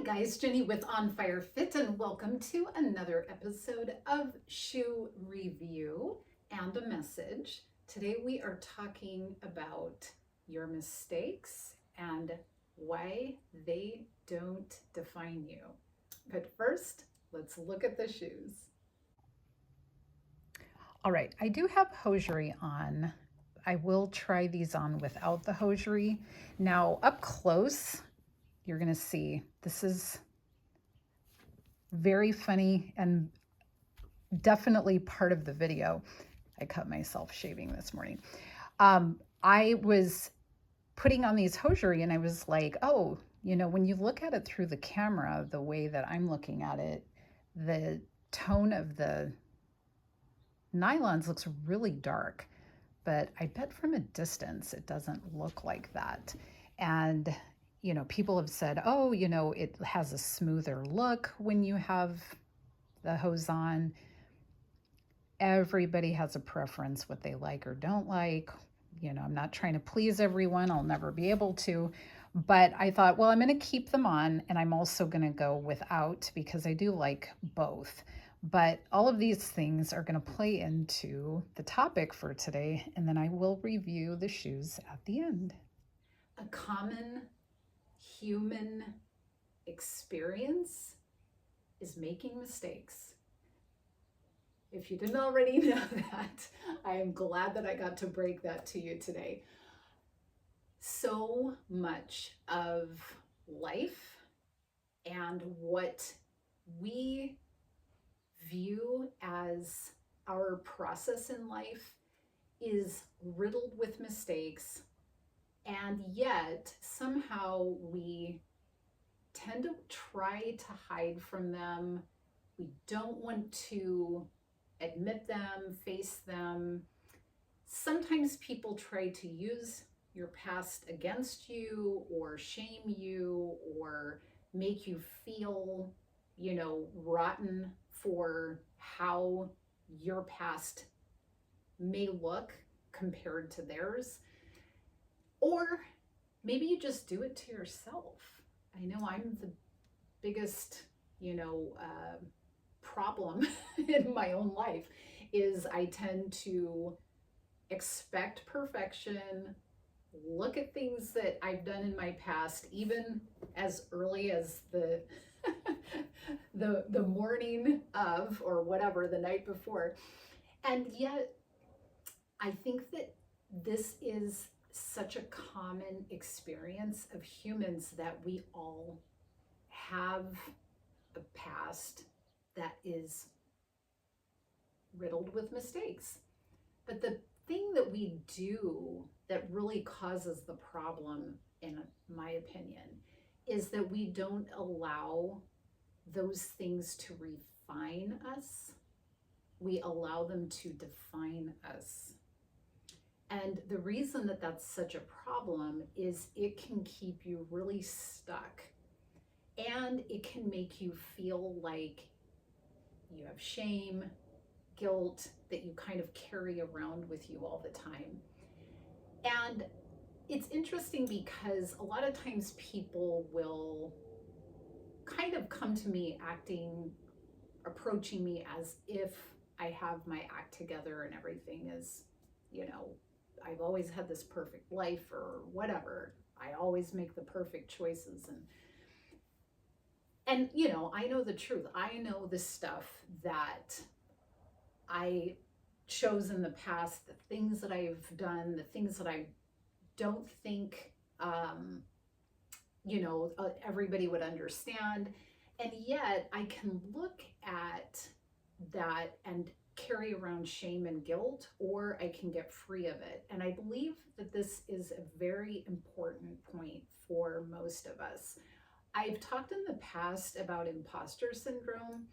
guys, Jenny with On Fire Fit, and welcome to another episode of Shoe Review and a Message. Today we are talking about your mistakes and why they don't define you. But first, let's look at the shoes. All right, I do have hosiery on. I will try these on without the hosiery. Now, up close, you're going to see this is very funny and definitely part of the video. I cut myself shaving this morning. I was putting on these hosiery and I was like, oh, when you look at it through the camera, the way that I'm looking at it, the tone of the nylons looks really dark, but I bet from a distance it doesn't look like that. And people have said, oh, it has a smoother look when you have the hose on. Everybody has a preference, what they like or don't like. I'm not trying to please everyone. I'll never be able to. But I thought, well, I'm going to keep them on, and I'm also going to go without because I do like both. But all of these things are going to play into the topic for today, and then I will review the shoes at the end. A common human experience is making mistakes. If you didn't already know that, I am glad that I got to break that to you today. So much of life and what we view as our process in life is riddled with mistakes, and yet somehow we tend to try to hide from them. We don't want to admit them, face them. Sometimes people try to use your past against you or shame you or make you feel, rotten for how your past may look compared to theirs. Or maybe you just do it to yourself. I know I'm the biggest, problem in my own life is I tend to expect perfection, look at things that I've done in my past, even as early as the the morning of or whatever, the night before. And yet I think that this is such a common experience of humans that we all have a past that is riddled with mistakes. But the thing that we do that really causes the problem, in my opinion, is that we don't allow those things to refine us. We allow them to define us. And the reason that that's such a problem is it can keep you really stuck, and it can make you feel like you have shame, guilt that you kind of carry around with you all the time. And it's interesting because a lot of times people will kind of come to me approaching me as if I have my act together and everything is, I've always had this perfect life or whatever. I always make the perfect choices. And I know the truth. I know the stuff that I chose in the past, the things that I've done, the things that I don't think, everybody would understand. And yet I can look at that and carry around shame and guilt, or I can get free of it. And I believe that this is a very important point for most of us. I've talked in the past about imposter syndrome,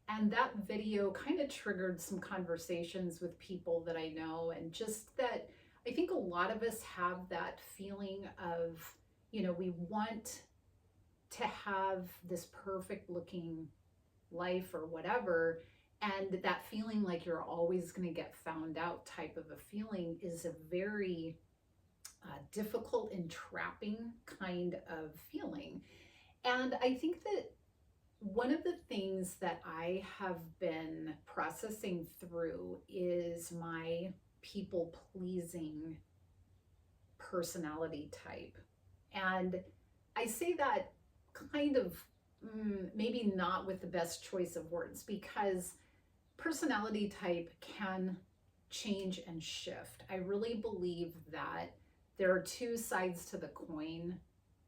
and that video kind of triggered some conversations with people that I know, and just that I think a lot of us have that feeling of, we want to have this perfect looking life or whatever, and that feeling like you're always going to get found out type of a feeling is a very difficult and trapping kind of feeling. And I think that one of the things that I have been processing through is my people pleasing personality type. And I say that kind of maybe not with the best choice of words, because personality type can change and shift. I really believe that there are two sides to the coin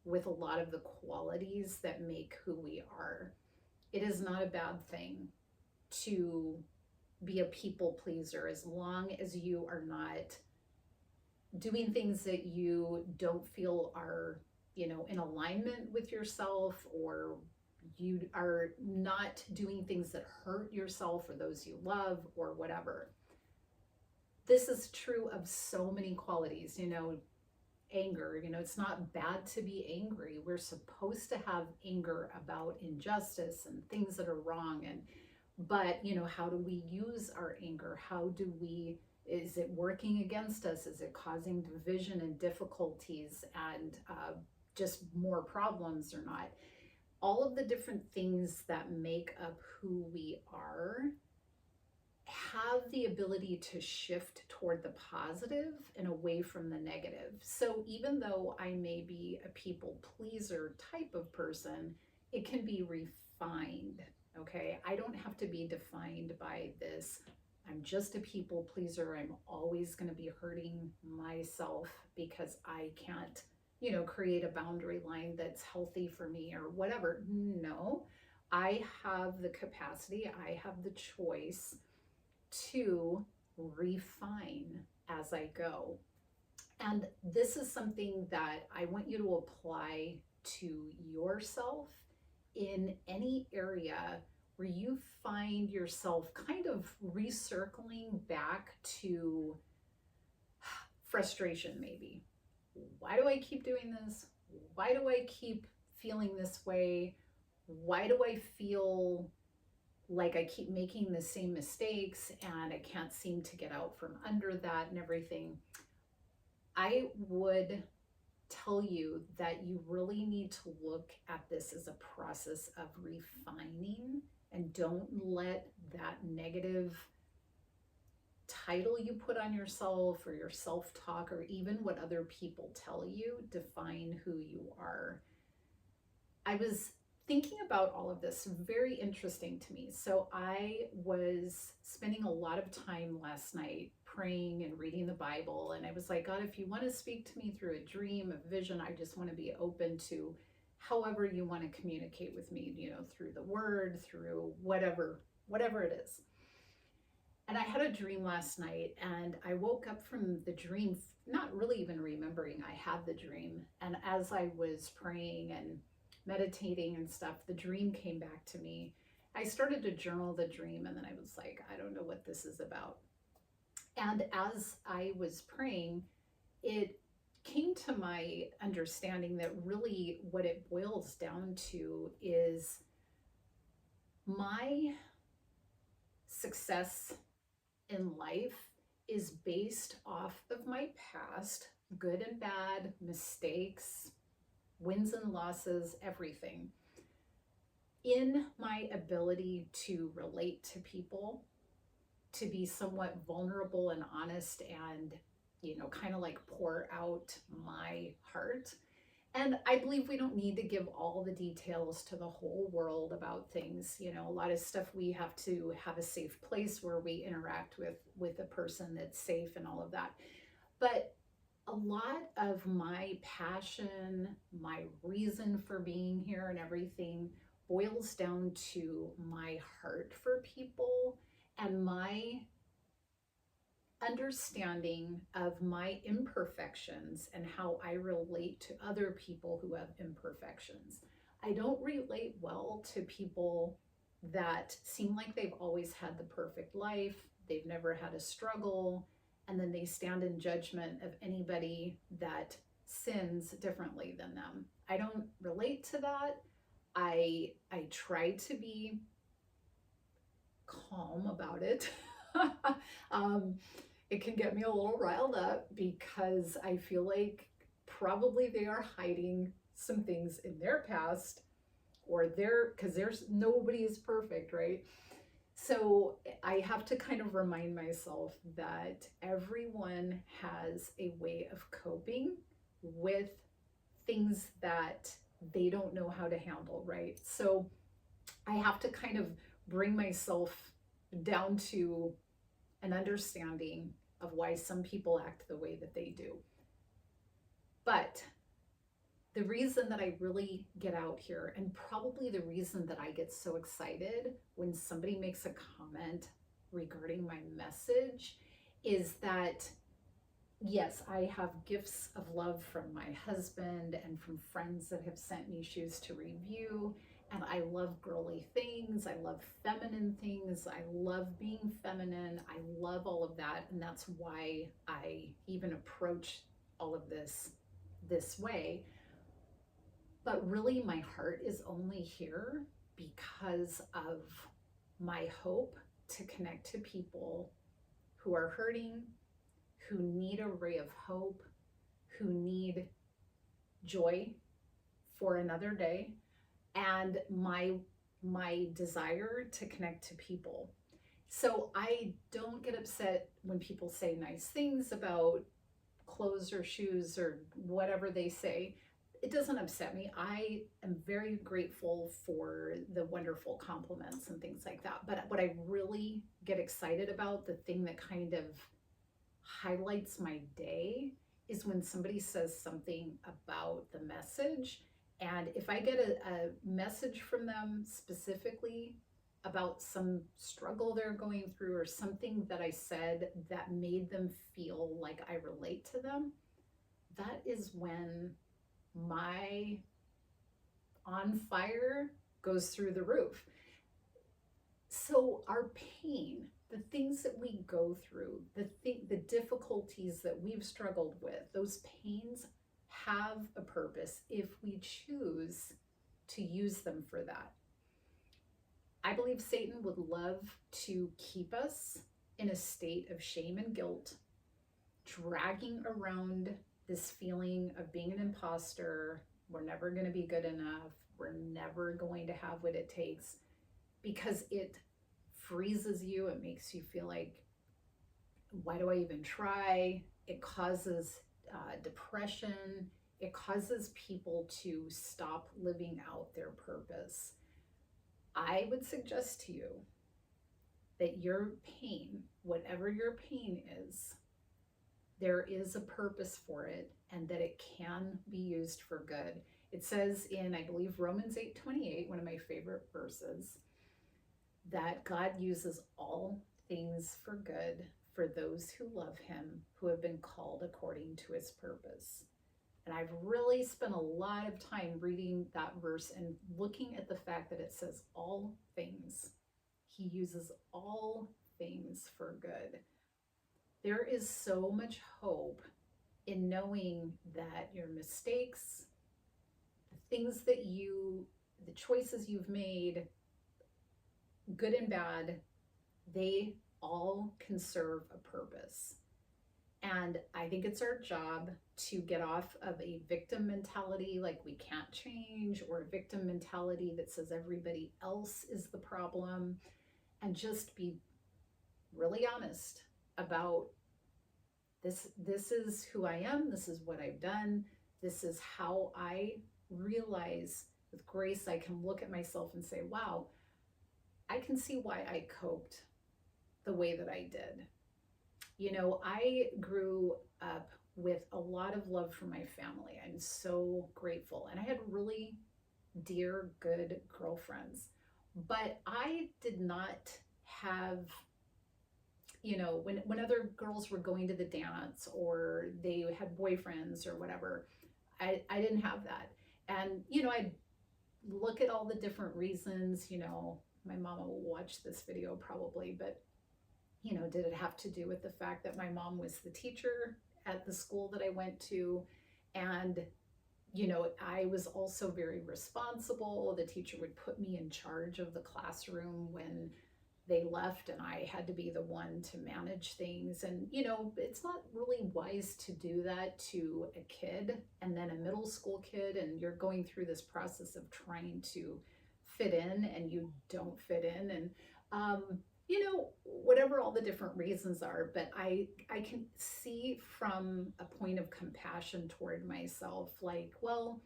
with a lot of the qualities that make who we are. It is not a bad thing to be a people pleaser as long as you are not doing things that you don't feel are, in alignment with yourself, or you are not doing things that hurt yourself or those you love or whatever. This is true of so many qualities, anger, it's not bad to be angry. We're supposed to have anger about injustice and things that are wrong. But how do we use our anger? Is it working against us? Is it causing division and difficulties and just more problems or not? All of the different things that make up who we are have the ability to shift toward the positive and away from the negative. So even though I may be a people pleaser type of person, it can be refined. Okay, I don't have to be defined by this. I'm just a people pleaser. I'm always going to be hurting myself because I can't, create a boundary line that's healthy for me or whatever. No, I have the capacity, I have the choice to refine as I go. And this is something that I want you to apply to yourself in any area where you find yourself kind of recircling back to frustration, maybe. Why do I keep doing this? Why do I keep feeling this way? Why do I feel like I keep making the same mistakes and I can't seem to get out from under that and everything? I would tell you that you really need to look at this as a process of refining, and don't let that negative title you put on yourself or your self-talk or even what other people tell you define who you are. I was thinking about all of this, very interesting to me. So I was spending a lot of time last night praying and reading the Bible, and I was like, God, if you want to speak to me through a dream, a vision, I just want to be open to however you want to communicate with me, through the word, through whatever it is. And I had a dream last night, and I woke up from the dream not really even remembering I had the dream. And as I was praying and meditating and stuff, the dream came back to me. I started to journal the dream, and then I was like, I don't know what this is about. And as I was praying, it came to my understanding that really what it boils down to is my success in life is based off of my past, good and bad, mistakes, wins and losses, everything, in my ability to relate to people, to be somewhat vulnerable and honest and, kind of like pour out my heart. And I believe we don't need to give all the details to the whole world about things. A lot of stuff we have to have a safe place where we interact with a person that's safe and all of that. But a lot of my passion, my reason for being here and everything boils down to my heart for people and my understanding of my imperfections and how I relate to other people who have imperfections. I don't relate well to people that seem like they've always had the perfect life, they've never had a struggle, and then they stand in judgment of anybody that sins differently than them. I don't relate to that. I try to be calm about it. It can get me a little riled up because I feel like probably they are hiding some things in their past or because there's nobody is perfect, right? So I have to kind of remind myself that everyone has a way of coping with things that they don't know how to handle, right? So I have to kind of bring myself down to an understanding of why some people act the way that they do. But the reason that I really get out here, and probably the reason that I get so excited when somebody makes a comment regarding my message, is that yes, I have gifts of love from my husband and from friends that have sent me shoes to review. And I love girly things. I love feminine things. I love being feminine. I love all of that. And that's why I even approach all of this way. But really, my heart is only here because of my hope to connect to people who are hurting, who need a ray of hope, who need joy for another day, and my desire to connect to people. So I don't get upset when people say nice things about clothes or shoes or whatever they say. It doesn't upset me. I am very grateful for the wonderful compliments and things like that. But what I really get excited about, the thing that kind of highlights my day, is when somebody says something about the message. And if I get a message from them specifically about some struggle they're going through, or something that I said that made them feel like I relate to them, that is when my on fire goes through the roof. So our pain, the things that we go through, the difficulties that we've struggled with, those pains have a purpose if we choose to use them for that. I believe Satan would love to keep us in a state of shame and guilt, dragging around this feeling of being an imposter. We're never going to be good enough. We're never going to have what it takes, because it freezes you. It makes you feel like, why do I even try? It causes depression. It causes people to stop living out their purpose. I would suggest to you that your pain, whatever your pain is, there is a purpose for it, and that it can be used for good. It says in, I believe, Romans 8:28, one of my favorite verses, that God uses all things for good for those who love him, who have been called according to his purpose. And I've really spent a lot of time reading that verse and looking at the fact that it says all things. He uses all things for good. There is so much hope in knowing that your mistakes, the things that the choices you've made, good and bad, they all can serve a purpose. And I think it's our job to get off of a victim mentality, like we can't change, or a victim mentality that says everybody else is the problem, and just be really honest about this is who I am, this is what I've done, this is how I realize with grace I can look at myself and say, wow, I can see why I coped the way that I did. You know, I grew up with a lot of love from my family. I'm so grateful. And I had really dear, good girlfriends. But I did not have, you know, when other girls were going to the dance or they had boyfriends or whatever, I didn't have that. And, you know, I'd look at all the different reasons. You know, my mama will watch this video probably, but, you know, did it have to do with the fact that my mom was the teacher at the school that I went to? And, you know, I was also very responsible. The teacher would put me in charge of the classroom when they left and I had to be the one to manage things. And, you know, it's not really wise to do that to a kid and then a middle school kid. And you're going through this process of trying to fit in and you don't fit in. And, you know, whatever all the different reasons are, but I can see from a point of compassion toward myself, like, well,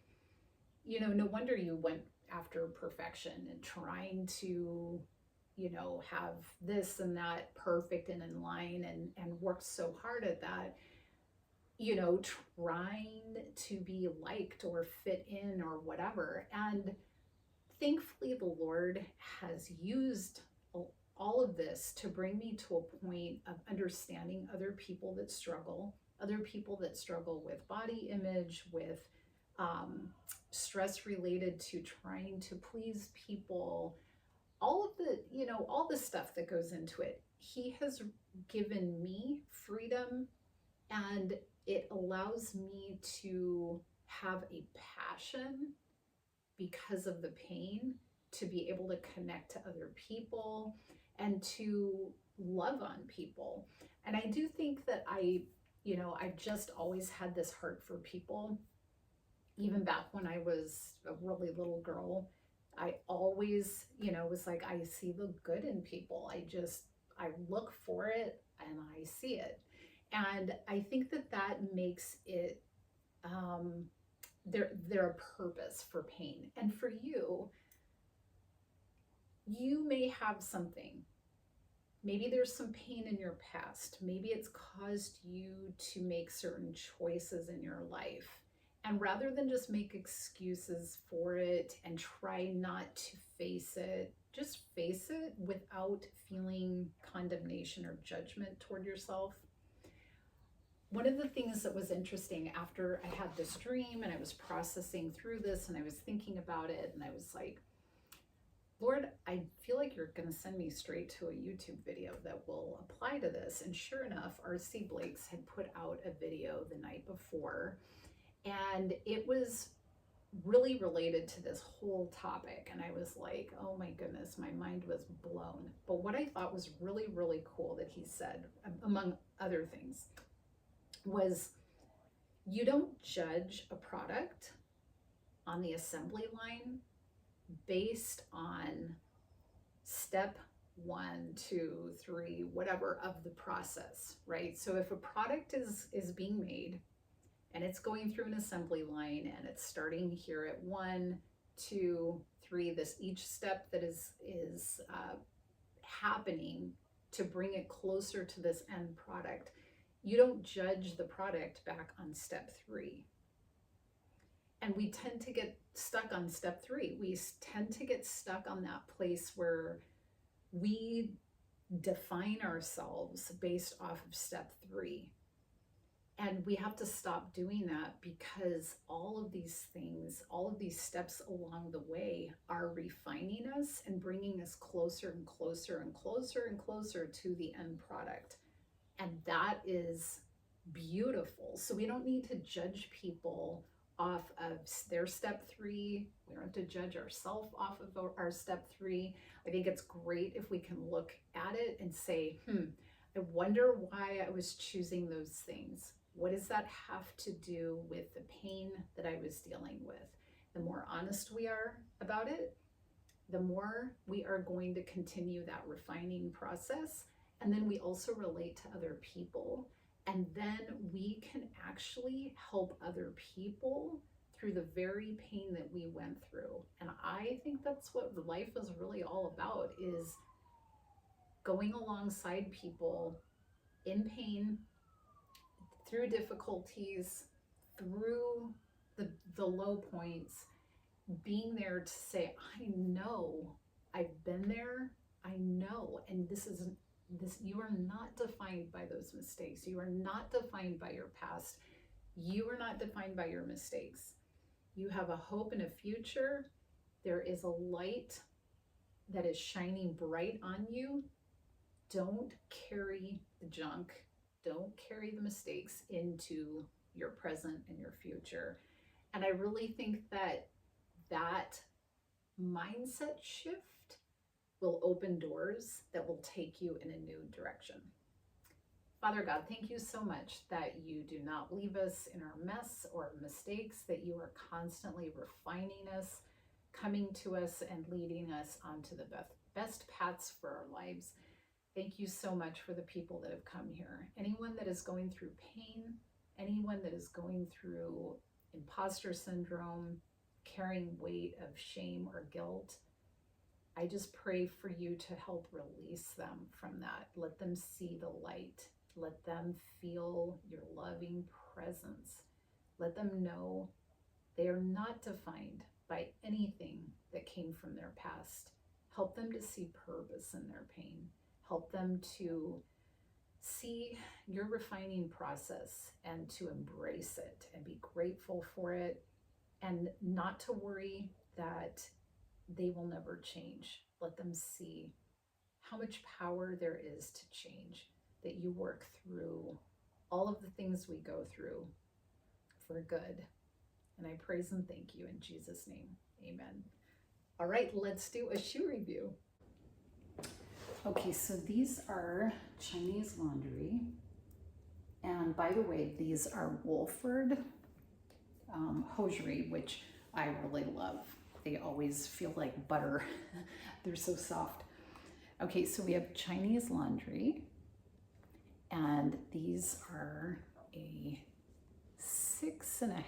you know, no wonder you went after perfection and trying to, you know, have this and that perfect and in line and worked so hard at that, you know, trying to be liked or fit in or whatever. And thankfully, the Lord has used all of this to bring me to a point of understanding other people that struggle with body image, with stress related to trying to please people, all of the, you know, all the stuff that goes into it. He has given me freedom, and it allows me to have a passion because of the pain to be able to connect to other people and to love on people. And I do think that you know, I've just always had this heart for people. Even back when I was a really little girl, I always, you know, was like, I see the good in people. I look for it and I see it. And I think that that makes it, they're a purpose for pain. And for you, you may have something. Maybe there's some pain in your past. Maybe it's caused you to make certain choices in your life. And rather than just make excuses for it and try not to face it, just face it without feeling condemnation or judgment toward yourself. One of the things that was interesting after I had this dream and I was processing through this and I was thinking about it and I was like, Lord, I feel like you're going to send me straight to a YouTube video that will apply to this. And sure enough, R.C. Blakes had put out a video the night before, and it was really related to this whole topic. And I was like, oh my goodness, my mind was blown. But what I thought was really, really cool that he said, among other things, was you don't judge a product on the assembly line based on step 1, 2, 3, whatever of the process, right? So if a product is being made and it's going through an assembly line and it's starting here at 1, 2, 3, this each step that is happening to bring it closer to this end product, you don't judge the product back on step 3. And we tend to get stuck on step 3. We tend to get stuck on that place where we define ourselves based off of step 3. And we have to stop doing that, because all of these things, all of these steps along the way are refining us and bringing us closer and closer and closer and closer to the end product. And that is beautiful. So we don't need to judge people off of their step 3. We don't have to judge ourselves off of our step 3. I think it's great if we can look at it and say, I wonder why I was choosing those things. What does that have to do with the pain that I was dealing with? The more honest we are about it, the more we are going to continue that refining process. And then we also relate to other people. And then we can actually help other people through the very pain that we went through. And I think that's what life is really all about, is going alongside people in pain, through difficulties, through the low points, being there to say, I know, I've been there, I know, and this, you are not defined by those mistakes. You are not defined by your past. You are not defined by your mistakes. You have a hope and a future. There is a light that is shining bright on you. Don't carry the junk. Don't carry the mistakes into your present and your future. And I really think that that mindset shift will open doors that will take you in a new direction. Father God, thank you so much that you do not leave us in our mess or mistakes, that you are constantly refining us, coming to us, and leading us onto the best paths for our lives. Thank you so much for the people that have come here. Anyone that is going through pain, anyone that is going through imposter syndrome, carrying weight of shame or guilt, I just pray for you to help release them from that. Let them see the light. Let them feel your loving presence. Let them know they are not defined by anything that came from their past. Help them to see purpose in their pain. Help them to see your refining process and to embrace it and be grateful for it, and not to worry that they will never change. Let them see how much power there is to change, that you work through all of the things we go through for good. And I praise and thank you in Jesus' name. Amen. All right, let's do a shoe review. Okay, so these are Chinese laundry. And by the way, these are Wolford Hosiery, which I really love. They always feel like butter. They're so soft. Okay, so we have Chinese laundry. And these are a 6.5.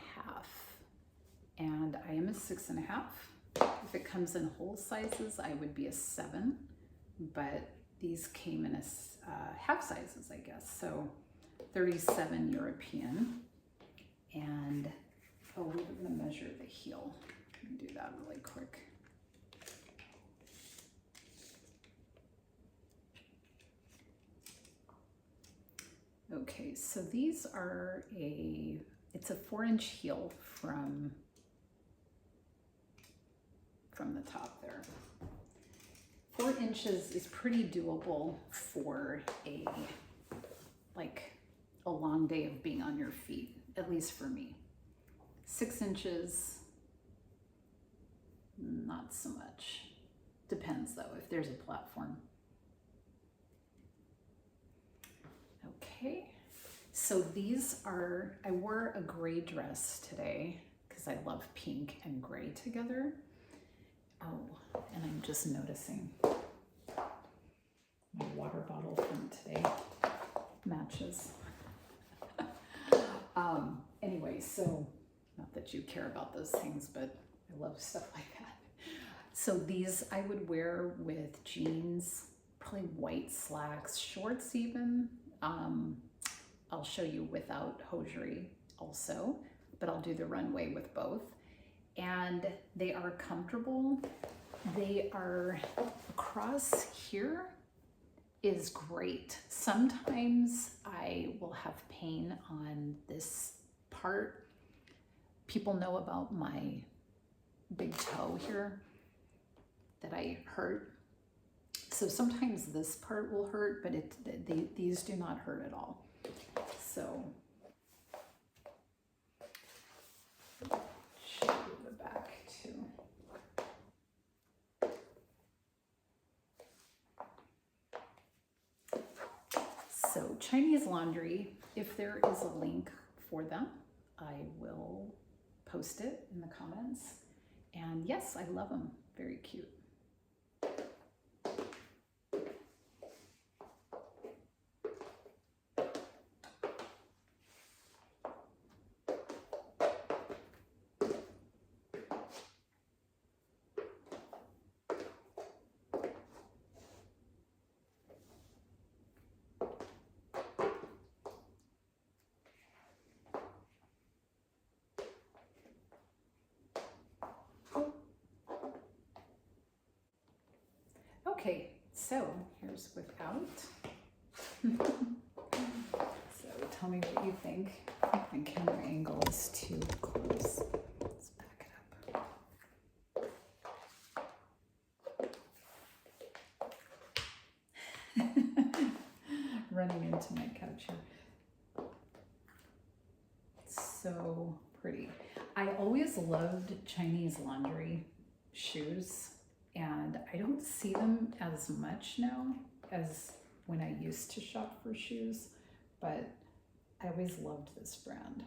And I am a 6.5. If it comes in whole sizes, I would be a 7. But these came in half sizes, I guess. So 37 European. And, oh, we're gonna measure the heel. Let me do that really quick. Okay, so these are it's a 4-inch heel from the top there. 4 inches is pretty doable for a long day of being on your feet, at least for me. 6 inches, not so much. Depends though, if there's a platform. Okay, so these are, I wore a gray dress today because I love pink and gray together. Oh, and I'm just noticing my water bottle from today matches. Anyway, so not that you care about those things, but I love stuff like that. So these I would wear with jeans, probably white slacks, shorts even. I'll show you without hosiery also, but I'll do the runway with both. And they are comfortable. They are, across here is great. Sometimes I will have pain on this part. People know about my big toe here that I hurt. So sometimes this part will hurt, but these do not hurt at all. So, show you the back too. So Chinese laundry, if there is a link for them, I will post it in the comments. And yes, I love them. Very cute. Okay, so here's without. So tell me what you think. My camera angle is too close. Let's back it up. Running into my couch here. So pretty. I always loved Chinese laundry shoes. and I don't see them as much now as when I used to shop for shoes, but I always loved this brand.